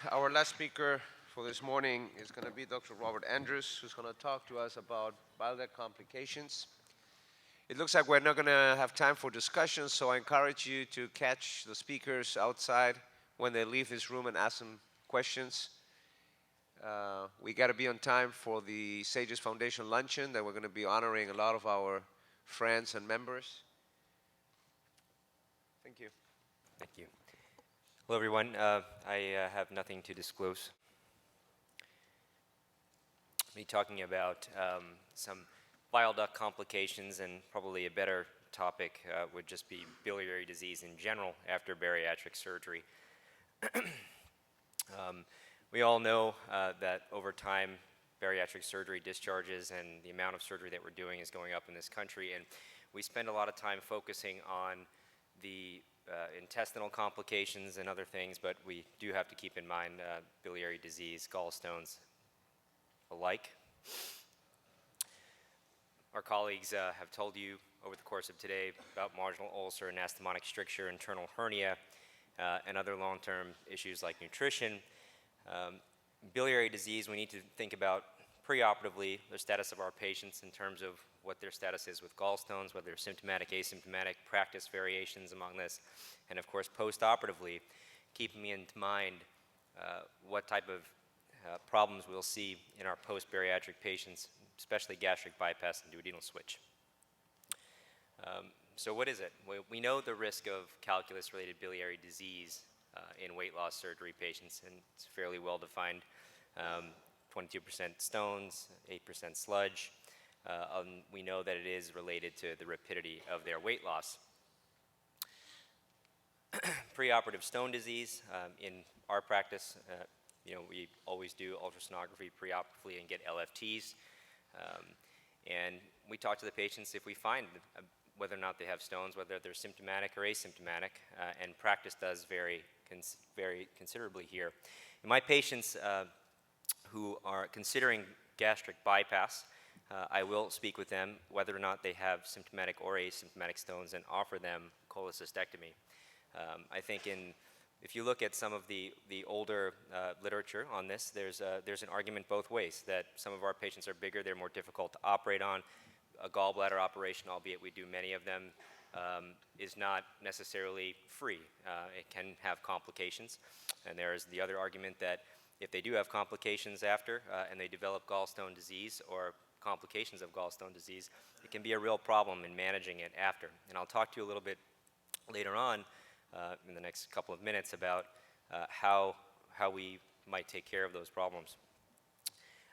Our last speaker for this morning is going to be Dr. Robert Andrews, who's going to talk to us about bile duct complications. It looks like we're not going to have time for discussion, so I encourage you to catch the speakers outside when they leave this room and ask them questions. We got to be on time for the Sages Foundation luncheon that we're going to be honoring a lot of our friends and members. Thank you. Thank you. Hello, everyone. I have nothing to disclose. I'll be talking about some bile duct complications, and probably a better topic would just be biliary disease in general after bariatric surgery. We all know that over time, bariatric surgery discharges and the amount of surgery that we're doing is going up in this country, and we spend a lot of time focusing on the intestinal complications and other things, but we do have to keep in mind biliary disease, gallstones alike. Our colleagues have told you over the course of today about marginal ulcer, anastomotic stricture, internal hernia, and other long-term issues like nutrition. Biliary disease, we need to think about preoperatively the status of our patients in terms of what their status is with gallstones, whether they're symptomatic, asymptomatic, practice variations among this, and of course postoperatively, keeping in mind what type of problems we'll see in our post-bariatric patients, especially gastric bypass and duodenal switch. So what is it? We know the risk of calculus-related biliary disease in weight loss surgery patients, and it's fairly well defined. 22% stones, 8% sludge. We know that it is related to the rapidity of their weight loss. Preoperative stone disease, in our practice, we always do ultrasonography preoperatively and get LFTs. And we talk to the patients if we find whether or not they have stones, whether they're symptomatic or asymptomatic, and practice does vary considerably here. In my patients who are considering gastric bypass, I will speak with them whether or not they have symptomatic or asymptomatic stones and offer them cholecystectomy. I think if you look at some of the older literature on this, there's an argument both ways, that some of our patients are bigger, they're more difficult to operate on. A gallbladder operation, albeit we do many of them, is not necessarily free. It can have complications. And there's the other argument that if they do have complications after and they develop gallstone disease or complications of gallstone disease, it can be a real problem in managing it after. And I'll talk to you a little bit later on in the next couple of minutes about how we might take care of those problems.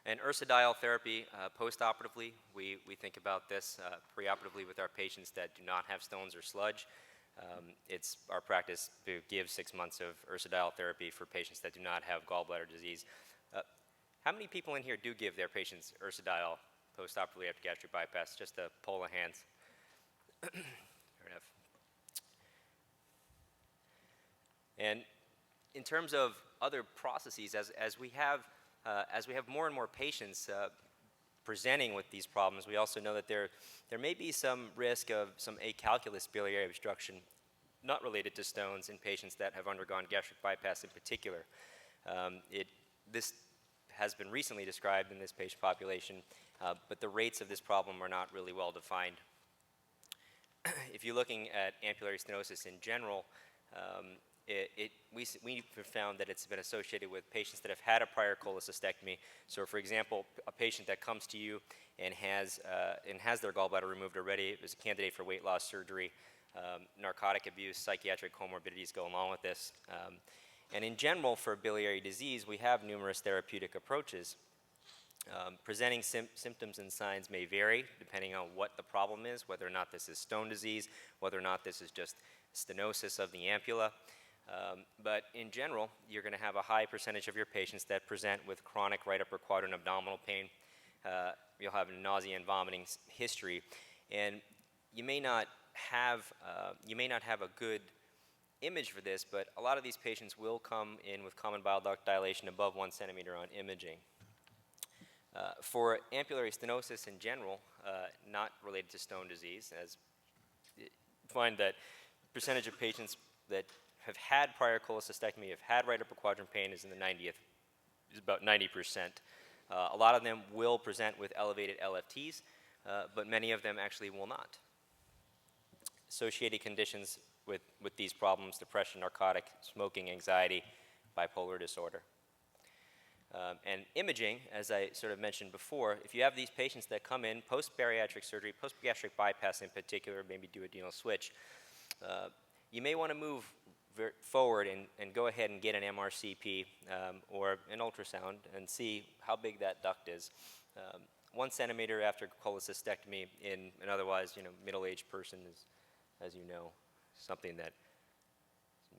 And ursodiol therapy, post-operatively, we think about this preoperatively with our patients that do not have stones or sludge. It's our practice to give 6 months of ursodiol therapy for patients that do not have gallbladder disease. How many people in here do give their patients ursodiol post-operatively after gastric bypass? Just a poll of hands. Fair enough. And in terms of other processes, as we have more and more patients presenting with these problems, we also know that there may be some risk of some acalculous biliary obstruction not related to stones in patients that have undergone gastric bypass in particular. This has been recently described in this patient population, but the rates of this problem are not really well defined. If you're looking at ampullary stenosis in general, we've found that it's been associated with patients that have had a prior cholecystectomy. So, for example, a patient that comes to you and has their gallbladder removed already, is a candidate for weight loss surgery, narcotic abuse, psychiatric comorbidities go along with this. And in general, for biliary disease, we have numerous therapeutic approaches. Presenting symptoms and signs may vary depending on what the problem is, whether or not this is stone disease, whether or not this is just stenosis of the ampulla. But in general, you're going to have a high percentage of your patients that present with chronic right upper quadrant abdominal pain. You'll have a nausea and vomiting history, and you may not have a good image for this, but a lot of these patients will come in with common bile duct dilation above 1 centimeter on imaging. For ampullary stenosis in general, not related to stone disease, as you find that percentage of patients that have had prior cholecystectomy, have had right upper quadrant pain is in the 90th, is about 90%. A lot of them will present with elevated LFTs, but many of them actually will not. Associated conditions with these problems: depression, narcotic, smoking, anxiety, bipolar disorder. And imaging, as I sort of mentioned before, if you have these patients that come in post-bariatric surgery, post-gastric bypass in particular, maybe duodenal switch, you may want to move forward and go ahead and get an MRCP or an ultrasound and see how big that duct is. 1 centimeter after cholecystectomy in an otherwise, middle-aged person is, as you know, something that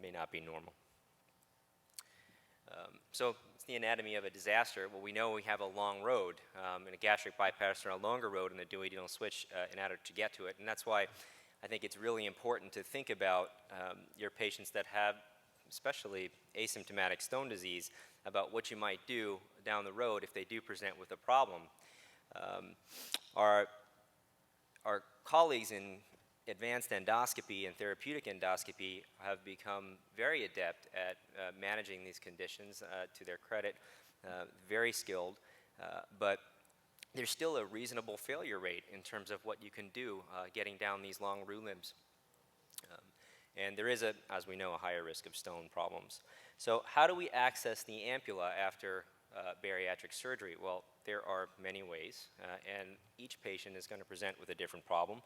may not be normal. So it's the anatomy of a disaster. Well, we know we have a long road in a gastric bypass, or a longer road in the duodenal switch in order to get to it, and that's why I think it's really important to think about your patients that have, especially asymptomatic stone disease, about what you might do down the road if they do present with a problem. Our colleagues in advanced endoscopy and therapeutic endoscopy have become very adept at managing these conditions, to their credit, very skilled, but there's still a reasonable failure rate in terms of what you can do getting down these long root limbs. And there is, as we know, a higher risk of stone problems. So how do we access the ampulla after bariatric surgery? Well, there are many ways, and each patient is going to present with a different problem.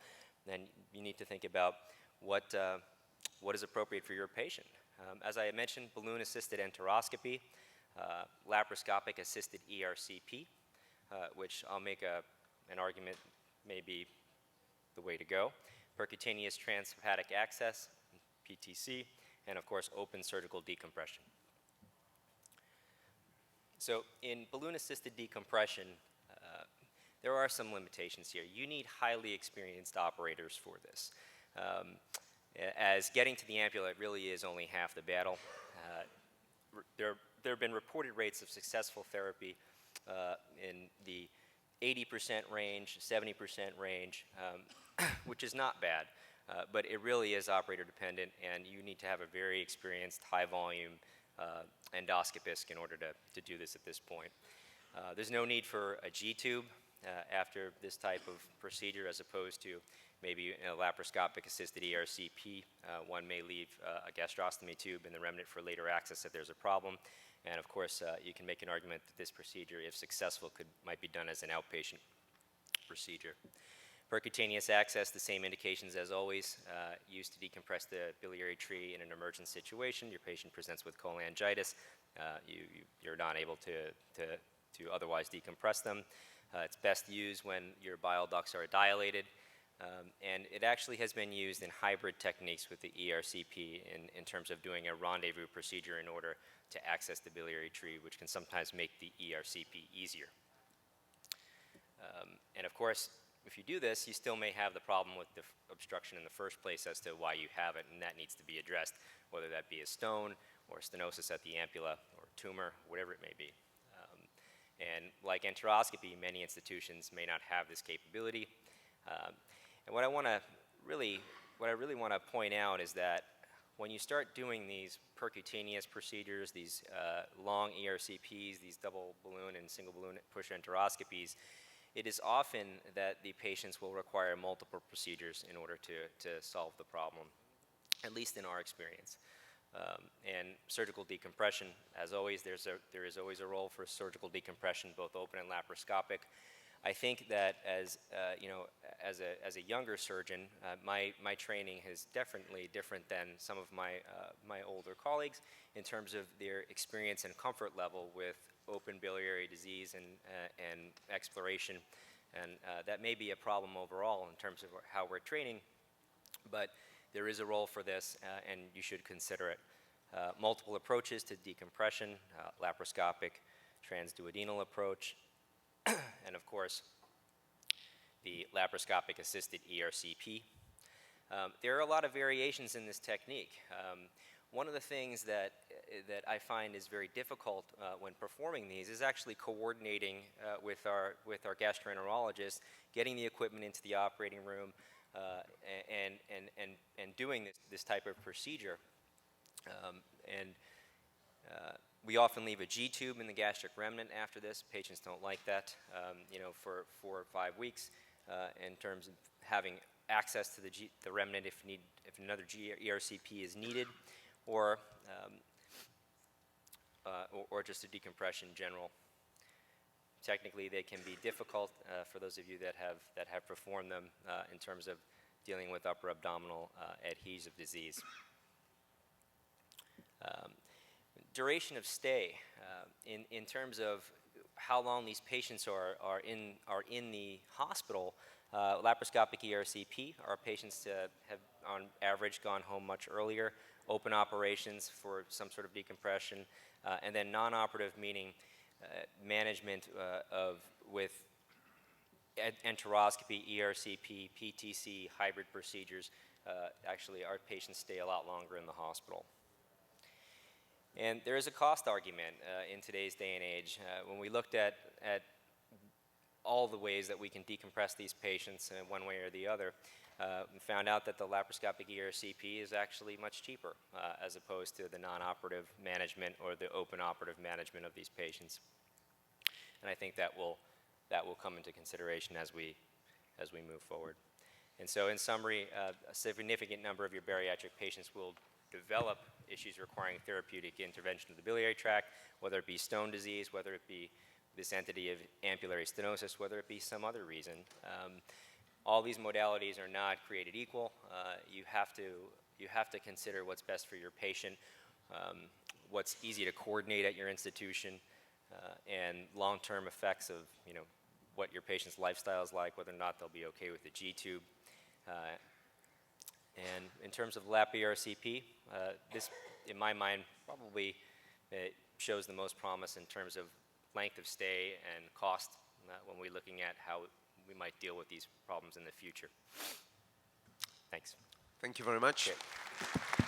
Then you need to think about what is appropriate for your patient. As I mentioned, balloon-assisted enteroscopy, laparoscopic assisted ERCP, which I'll make an argument may be the way to go, percutaneous transhepatic access, PTC, and of course open surgical decompression. So in balloon-assisted decompression, there are some limitations here. You need highly experienced operators for this, as getting to the ampulla really is only half the battle. There have been reported rates of successful therapy in the 80% range, 70% range, which is not bad, but it really is operator dependent, and you need to have a very experienced, high volume endoscopist in order to do this at this point. There's no need for a G-tube after this type of procedure, as opposed to maybe a laparoscopic assisted ERCP. One may leave a gastrostomy tube in the remnant for later access if there's a problem. And of course, you can make an argument that this procedure, if successful, might be done as an outpatient procedure. Percutaneous access, the same indications as always, used to decompress the biliary tree in an emergent situation. Your patient presents with cholangitis. You're not able to otherwise decompress them. It's best used when your bile ducts are dilated. And it actually has been used in hybrid techniques with the ERCP in terms of doing a rendezvous procedure in order to access the biliary tree, which can sometimes make the ERCP easier. And of course, if you do this, you still may have the problem with the obstruction in the first place as to why you have it, and that needs to be addressed, whether that be a stone or stenosis at the ampulla or tumor, whatever it may be. And like enteroscopy, many institutions may not have this capability. And what I really want to point out is that when you start doing these percutaneous procedures, these long ERCPs, these double balloon and single balloon push enteroscopies, it is often that the patients will require multiple procedures in order to solve the problem, at least in our experience. And surgical decompression, as always, there is always a role for surgical decompression, both open and laparoscopic. I think that as a younger surgeon, my training is definitely different than some of my older colleagues in terms of their experience and comfort level with open biliary disease and exploration, and that may be a problem overall in terms of how we're training, but there is a role for this, and you should consider it. Multiple approaches to decompression, laparoscopic, transduodenal approach, and of course, the laparoscopic assisted ERCP. There are a lot of variations in this technique. One of the things that I find is very difficult when performing these is actually coordinating with our gastroenterologist, getting the equipment into the operating room, and doing this type of procedure. And we often leave a G-tube in the gastric remnant after this. Patients don't like that, for 4 or 5 weeks in terms of having access to the remnant if another ERCP is needed, or just a decompression in general. Technically, they can be difficult for those of you that have performed them in terms of dealing with upper abdominal adhesive disease. Duration of stay, in terms of how long these patients are in the hospital. Laparoscopic ERCP, our patients have on average gone home much earlier. Open operations for some sort of decompression, and then non-operative, meaning management with enteroscopy, ERCP, PTC, hybrid procedures. Actually, our patients stay a lot longer in the hospital. And there is a cost argument in today's day and age. When we looked at all the ways that we can decompress these patients in one way or the other, we found out that the laparoscopic ERCP is actually much cheaper as opposed to the non-operative management or the open operative management of these patients. And I think that will come into consideration as we move forward. And so in summary, a significant number of your bariatric patients will develop issues requiring therapeutic intervention of the biliary tract, whether it be stone disease, whether it be this entity of ampullary stenosis, whether it be some other reason. All these modalities are not created equal. You have to consider what's best for your patient, what's easy to coordinate at your institution, and long-term effects of what your patient's lifestyle is like, whether or not they'll be okay with the G-tube. And in terms of lap ERCP, this, in my mind, probably shows the most promise in terms of length of stay and cost when we're looking at how we might deal with these problems in the future. Thanks. Thank you very much. Okay.